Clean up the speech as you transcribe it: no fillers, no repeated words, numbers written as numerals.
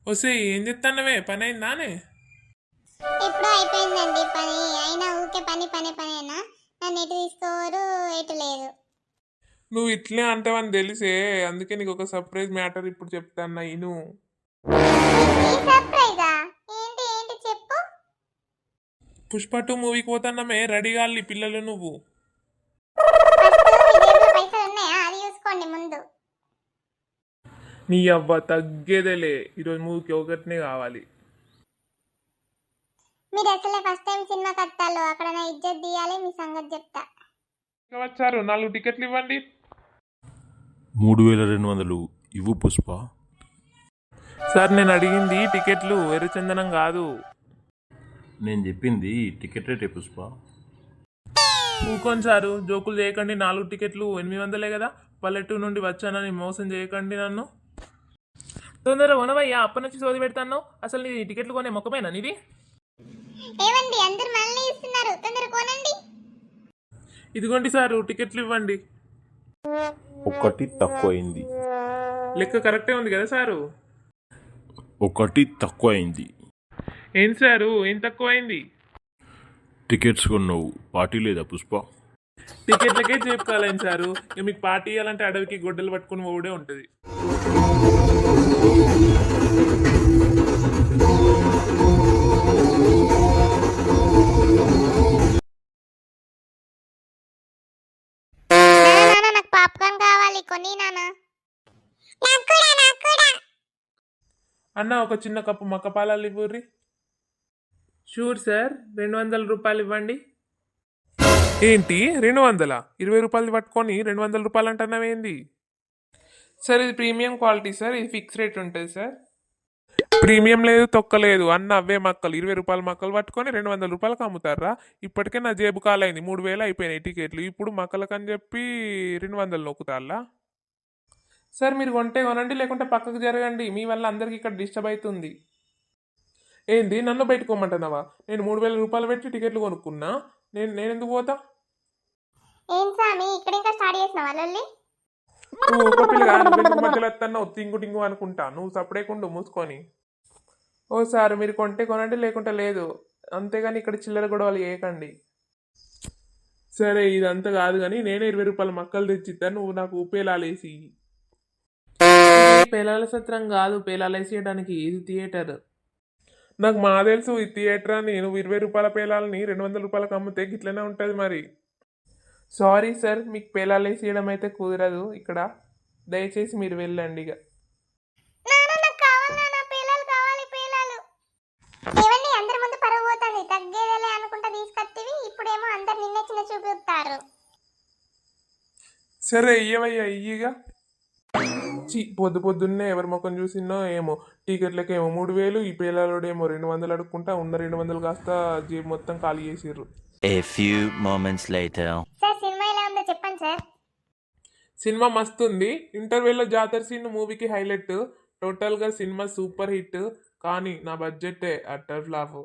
వస్తే ఏం చెప్తానవే పని అయిందానే? ఎప్పుడో అయిపోయిందండి పని. అయినా ఊకే పని పని పనేనా? నన్ను ఎటు తీసుకోరు, ఎటు లేదు. నువ్వు ఇట్లే అంటావని తెలిసే, అందుకే నీకు ఒక సర్ప్రైజ్ మ్యాటర్ ఇప్పుడు చెప్తాన్నా ఇను. ఈ సర్ప్రైజా? ఏంటి ఏంటి చెప్పు. పుష్ప 2 మూవీకి పోతాన్నమే, రెడీ కాలి పిల్లలు నువ్వు. ఫస్ట్ మీ జేబులో పైసలు ఉన్నాయా అది చూసుకోండి ముందు. నీ అవ్వ తగ్గేదేలే, ఈరోజు మూవీకి ఒకటినే కావాలి. మీరు అసలే ఫస్ట్ టైం సినిమా కట్టాలో, అక్కడ నా ఇజ్జత్ తీయాలి, మీ సంగతి చెప్తా. వచ్చారు 4 టికెట్లు ఇవ్వండి. 3200 ఇవ్వు పుష్ప. సార్ నేను అడిగింది టికెట్లు, ఎర్రచందనం కాదు. నేను చెప్పింది టికెట్ రేటే పుష్ప. ఊకొని సారు, జోకులు చేయకండి. 4 టికెట్లు 800 కదా. పల్లెటూరు నుండి వచ్చానని మోసం చేయకండి నన్ను. తొందర కొనవయ్యా, అప్పటి నుంచి సోది పెడతాను. అసలు నీ టికెట్లు కొనే మొక్కమేనా నీది? ఏమండి అందరు మనల్ని ఇస్తున్నారు, తొందర కొనండి. ఇదిగోండి సారు, టికెట్లు ఇవ్వండి. ఒకటి తక్కువైంది. లెక్క కరెక్టే ఉంది కదా సారు? ఒకటి తక్కువైంది. ఏం సారు, ఏం తక్కువైంది? టికెట్స్ కొన్నావు, పార్టీ లేదా పుష్ప? టికెట్లకే చెప్పుకోవాలని సారు. ఇక మీకు పార్టీ ఇవ్వాలంటే అడవికి గొడ్డలు పట్టుకుని పోవడే ఉంటుంది. నాన్న నాకు పాప్కార్న్ కావాలి, కొని నాన్న. అన్న ఒక చిన్న కప్పు మక్క పాలాలు ఇవ్వర్రి. షూర్ సార్, 200 రూపాయలు ఇవ్వండి. ఏంటి 200? 20 రూపాయలు పట్టుకొని 200 రూపాయలు అంటున్నావేంది? సార్ ఇది ప్రీమియం క్వాలిటీ సార్, ఇది ఫిక్స్ రేట్ ఉంటుంది సార్. ప్రీమియం లేదు తొక్కలేదు, అన్న అవే మక్కలు 20 రూపాయల మక్కలు పట్టుకొని 200 రూపాయలకు అమ్ముతారా? ఇప్పటికే నా జేబు కాలైంది, 3000 అయిపోయినాయి టికెట్లు. ఇప్పుడు మక్కలకని చెప్పి 200 నొక్కుతారా? సార్ మీరు కొంటే కొనండి, లేకుంటే పక్కకు జరగండి. మీ వల్ల అందరికి ఇక్కడ డిస్టర్బ్ అవుతుంది. ఏంది నన్ను బయటకోమంటున్నావా? నేను 3000 రూపాయలు పెట్టి టికెట్లు కొనుక్కున్నా, నేను ఎందుకు పోతా? ఏం సామి ఇక్కడ ఇంకా స్టార్ట్ చేసినావా లొల్లి? నువ్వు ఒక పిల్లగా నువ్వు మధ్యలో వస్తున్నావు, తింగు టింగు అనుకుంటా. నువ్వు సపడేకుండు మూసుకొని. ఓ సార్ మీరు కొంటే కొనండి, లేకుంటే లేదు. అంతేగాని ఇక్కడ చిల్లర గొడవలు చేయకండి. సరే ఇదంతా కాదు కానీ నేనే 20 రూపాయల మక్కలు తెచ్చిద్దా, నువ్వు నాకు పేలాలేసి. పేలాల సత్రం కాదు, పేలాలేసేయడానికి ఇది థియేటర్. నాకు మా తెలుసు ఈ థియేటర్ అని. నువ్వు 20 రూపాయల పేలాలని 200 రూపాయలకు అమ్మితే గిట్లనే ఉంటుంది మరి. సారీ సార్, మీకు పేలాలు వేసేయడం అయితే కుదరదు ఇక్కడ. దయచేసి మీరు వెళ్ళండి ఇక. నాన్న నాకు కావాలి, నాన్న పేలాలు కావాలి, పేలాలు. ఏవండి అందరి ముందు పరువు పోతుంది, తగ్గేదేలే అనుకుంటా తీసుకొత్తివి, ఇప్పుడేమో అందరు నిన్నే చిన్న చూపిస్తారు. సరే ఇయ్యవయ్యా ఇయ్యిగా. పొద్దున్నే ఎవరి ముఖం చూసినో ఏమో, టికెట్లకేమో 3000, ఈ పేలాలోడేమో 200 అడుక్కుంటా. ఉన్న 200 కాస్త జేబు మొత్తం ఖాళీ చేసిర్రు. A few moments later. Sir cinema ఎలా ఉందో చెప్పండి సార్. సినిమా మస్తుంది. ఇంటర్వెల్లో జాతర సీన్ మూవీకి హైలైట్. టోటల్గా సినిమా సూపర్ హిట్. కానీ నా బడ్జెటే అట్టర్ ఫ్లాప్.